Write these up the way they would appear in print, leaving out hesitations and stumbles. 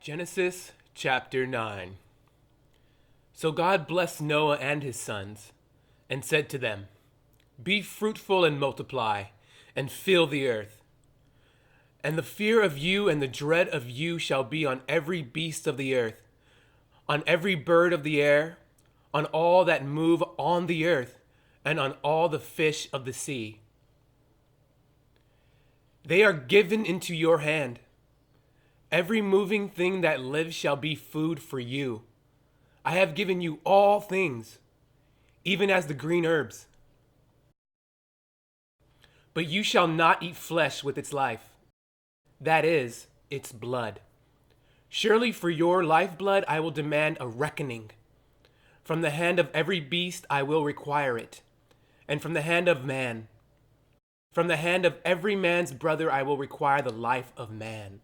Genesis chapter 9. So God blessed Noah and his sons, and said to them, Be fruitful and multiply, and fill the earth. And the fear of you and the dread of you shall be on every beast of the earth, on every bird of the air, on all that move on the earth, and on all the fish of the sea. They are given into your hand. Every moving thing that lives shall be food for you. I have given you all things, even as the green herbs. But you shall not eat flesh with its life, that is, its blood. Surely for your lifeblood I will demand a reckoning. From the hand of every beast I will require it, and from the hand of man. From the hand of every man's brother I will require the life of man.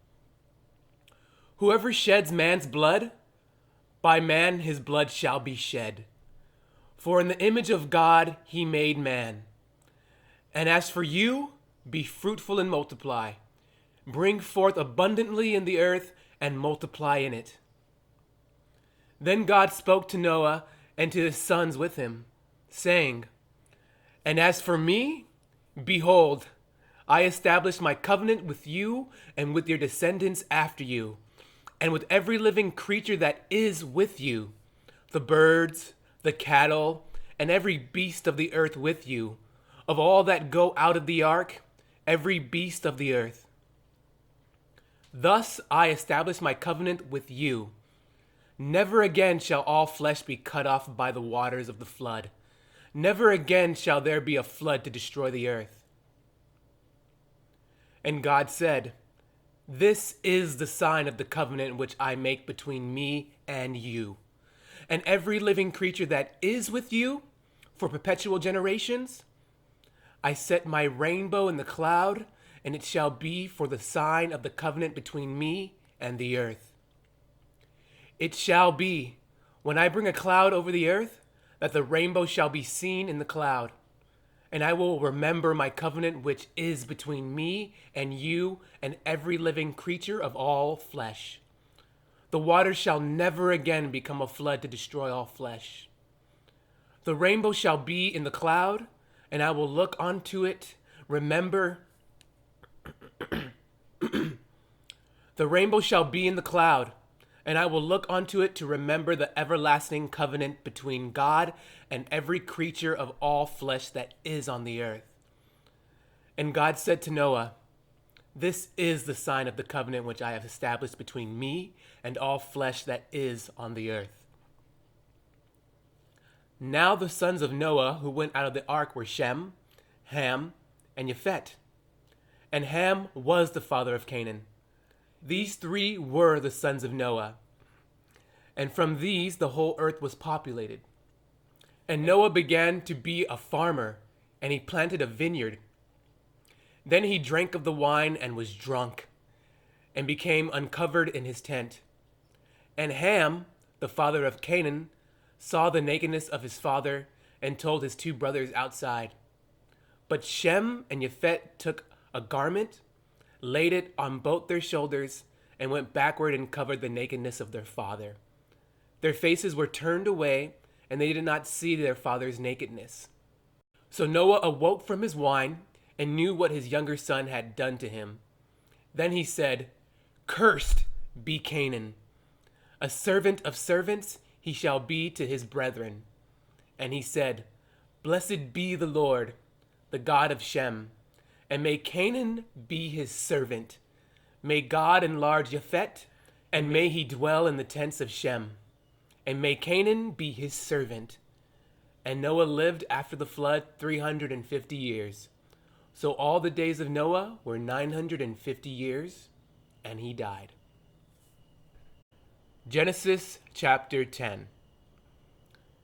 Whoever sheds man's blood, by man his blood shall be shed. For in the image of God he made man. And as for you, be fruitful and multiply. Bring forth abundantly in the earth and multiply in it. Then God spoke to Noah and to his sons with him, saying, And as for me, behold, I establish my covenant with you and with your descendants after you, and with every living creature that is with you, the birds, the cattle, and every beast of the earth with you, of all that go out of the ark, every beast of the earth. Thus I establish my covenant with you. Never again shall all flesh be cut off by the waters of the flood. Never again shall there be a flood to destroy the earth. And God said, This is the sign of the covenant which I make between me and you, and every living creature that is with you for perpetual generations. I set my rainbow in the cloud, and it shall be for the sign of the covenant between me and the earth. It shall be, when I bring a cloud over the earth, that the rainbow shall be seen in the cloud. And I will remember my covenant which is between me and you and every living creature of all flesh. The waters shall never again become a flood to destroy all flesh. The rainbow shall be in the cloud, and I will look unto it, remember. The rainbow shall be in the cloud, and I will look unto it to remember the everlasting covenant between God and every creature of all flesh that is on the earth. And God said to Noah, This is the sign of the covenant which I have established between me and all flesh that is on the earth. Now the sons of Noah who went out of the ark were Shem, Ham, and Japheth. And Ham was the father of Canaan. These three were the sons of Noah. And from these the whole earth was populated. And Noah began to be a farmer, and he planted a vineyard. Then he drank of the wine and was drunk, and became uncovered in his tent. And Ham, the father of Canaan, saw the nakedness of his father, and told his two brothers outside. But Shem and Japheth took a garment, laid it on both their shoulders, and went backward and covered the nakedness of their father. Their faces were turned away, and they did not see their father's nakedness. So Noah awoke from his wine, and knew what his younger son had done to him. Then he said, Cursed be Canaan. A servant of servants he shall be to his brethren. And he said, Blessed be the Lord, the God of Shem, and may Canaan be his servant. May God enlarge Japheth, and may he dwell in the tents of Shem. And may Canaan be his servant. And Noah lived after the flood 350 years. So all the days of Noah were 950 years, and he died. Genesis chapter 10.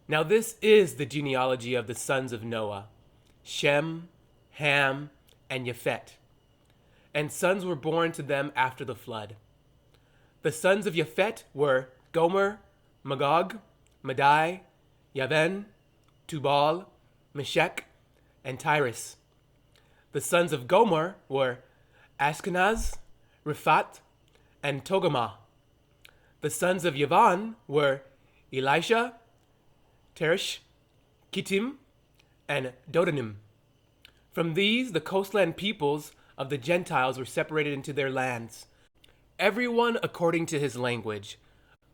Now this is the genealogy of the sons of Noah, Shem, Ham, and Japheth. And sons were born to them after the flood. The sons of Japheth were Gomer, Magog, Madai, Yavan, Tubal, Meshech, and Tyrus. The sons of Gomer were Ashkenaz, Riphat, and Togarmah. The sons of Yavan were Elisha, Teresh, Kittim, and Dodanim. From these, the coastland peoples of the Gentiles were separated into their lands, everyone according to his language,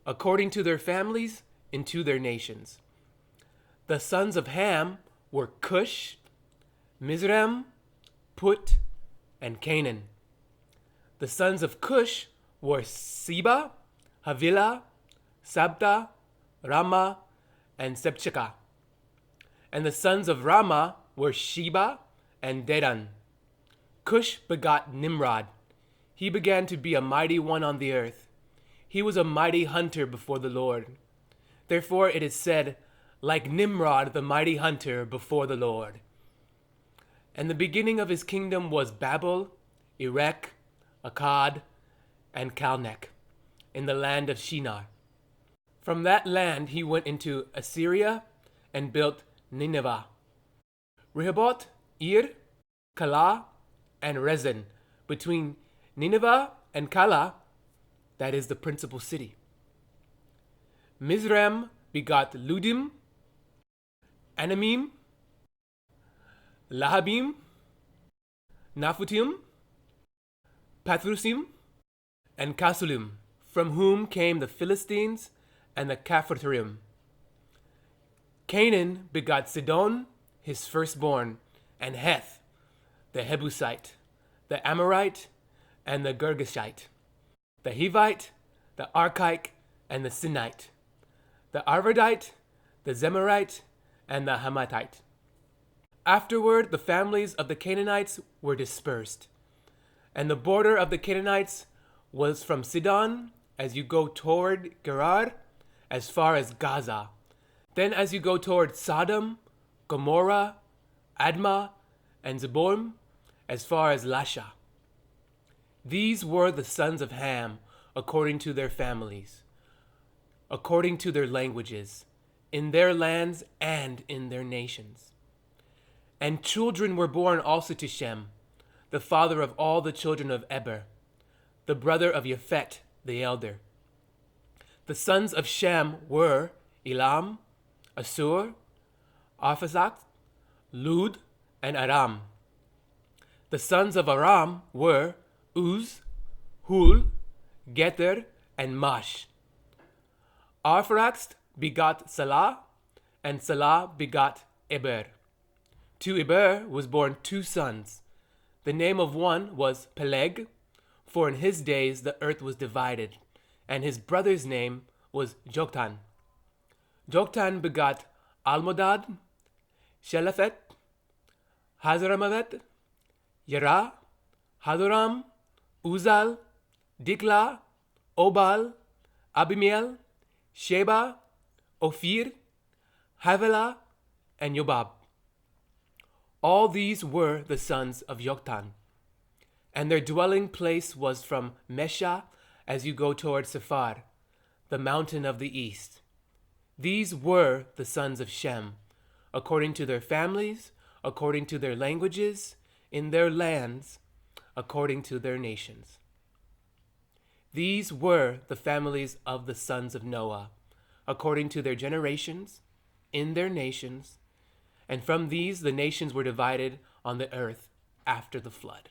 according to their families, into their nations. The sons of Ham were Cush, Mizraim, Put, and Canaan. The sons of Cush were Seba, Havilah, Sabta, Rama, and Sebchekah. And the sons of Rama were Sheba and Dedan. Cush begot Nimrod. He began to be a mighty one on the earth. He was a mighty hunter before the Lord. Therefore it is said, like Nimrod, the mighty hunter before the Lord. And the beginning of his kingdom was Babel, Erech, Akkad, and Calneh, in the land of Shinar. From that land he went into Assyria and built Nineveh, Rehoboth, Ir, Calah, and Rezin, between Nineveh and Calah, that is the principal city. Mizraim begot Ludim, Anamim, Lahabim, Naphutim, Pathrusim, and Kasulim, from whom came the Philistines and the Caphatrim. Canaan begot Sidon, his firstborn, and Heth, the Jebusite, the Amorite, and the Girgashite, the Hivite, the Archite, and the Sinite, the Arvadite, the Zemarite, and the Hamathite. Afterward, the families of the Canaanites were dispersed, and the border of the Canaanites was from Sidon as you go toward Gerar, as far as Gaza. Then as you go toward Sodom, Gomorrah, Admah, and Zeboim, as far as Lasha. These were the sons of Ham, according to their families, according to their languages, in their lands and in their nations. And children were born also to Shem, the father of all the children of Eber, the brother of Japhet the elder. The sons of Shem were Elam, Assur, Arphaxad, Lud, and Aram. The sons of Aram were Uz, Hul, Gether, and Mash. Arphaxad begot Salah, and Salah begot Eber. To Eber was born 2 sons. The name of one was Peleg, for in his days the earth was divided, and his brother's name was Joktan. Joktan begot Almodad, Shelephet, Hazaramavet, Yerah, Hadoram, Uzal, Dikla, Obal, Abimiel, Sheba, Ophir, Havilah, and Yobab. All these were the sons of Joktan, and their dwelling place was from Mesha as you go toward Sephar, the mountain of the east. These were the sons of Shem, according to their families, according to their languages, in their lands, according to their nations. These were the families of the sons of Noah, according to their generations, in their nations, and from these the nations were divided on the earth after the flood.